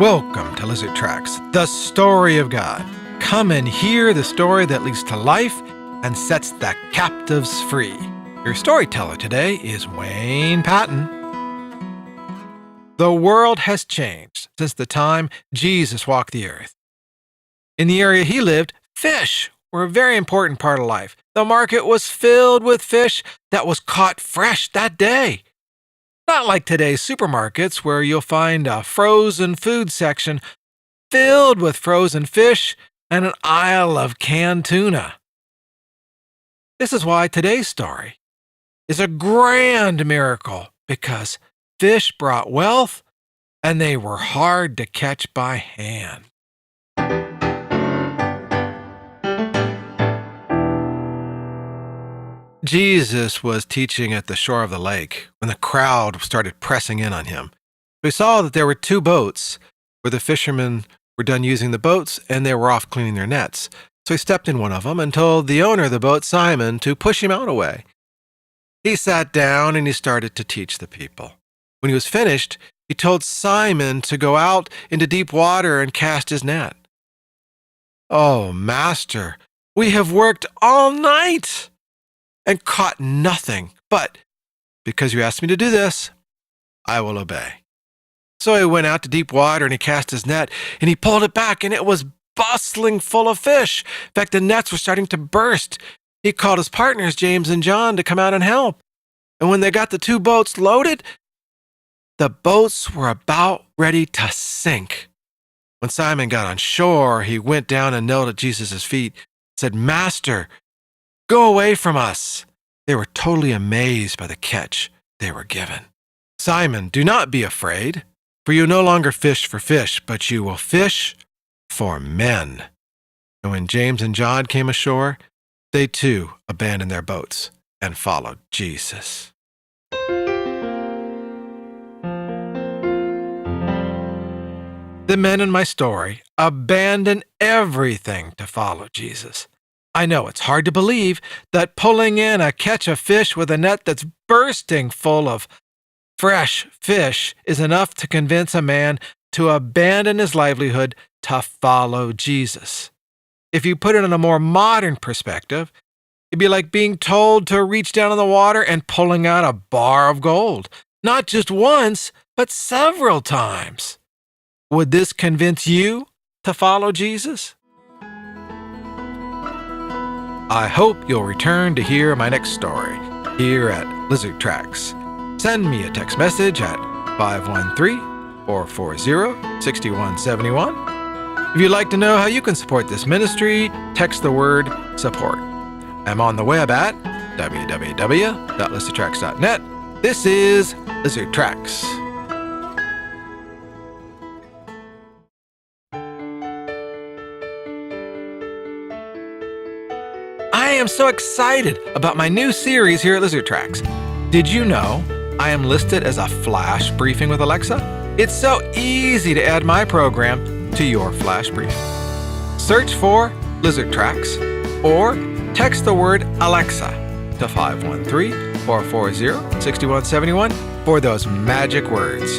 Welcome to Lizard Tracks, the story of God. Come and hear the story that leads to life and sets the captives free. Your storyteller today is Wayne Patton. The world has changed since the time Jesus walked the earth. In the area he lived, fish were a very important part of life. The market was filled with fish that was caught fresh that day. Not like today's supermarkets where you'll find a frozen food section filled with frozen fish and an aisle of canned tuna. This is why today's story is a grand miracle, because fish brought wealth and they were hard to catch by hand. Jesus was teaching at the shore of the lake when the crowd started pressing in on him. We saw that there were two boats where the fishermen were done using the boats and they were off cleaning their nets. So he stepped in one of them and told the owner of the boat, Simon, to push him out away. He sat down and he started to teach the people. When he was finished, he told Simon to go out into deep water and cast his net. "Oh, Master, we have worked all night and caught nothing, but because you asked me to do this, I will obey." So he went out to deep water and he cast his net and he pulled it back and it was bustling full of fish. In fact, the nets were starting to burst. He called his partners, James and John, to come out and help. And when they got the two boats loaded, the boats were about ready to sink. When Simon got on shore, he went down and knelt at Jesus' feet and said, "Master, go away from us." They were totally amazed by the catch they were given. "Simon, do not be afraid, for you no longer fish for fish, but you will fish for men." And when James and John came ashore, they too abandoned their boats and followed Jesus. The men in my story abandoned everything to follow Jesus. I know it's hard to believe that pulling in a catch of fish with a net that's bursting full of fresh fish is enough to convince a man to abandon his livelihood to follow Jesus. If you put it in a more modern perspective, it'd be like being told to reach down in the water and pulling out a bar of gold, not just once, but several times. Would this convince you to follow Jesus? I hope you'll return to hear my next story here at Lizard Tracks. Send me a text message at 513-440-6171. If you'd like to know how you can support this ministry, text the word support. I'm on the web at www.lizardtracks.net. This is Lizard Tracks. I am so excited about my new series here at Lizard Tracks. Did you know I am listed as a flash briefing with Alexa? It's so easy to add my program to your flash briefing. Search for Lizard Tracks or text the word Alexa to 513-440-6171 for those magic words.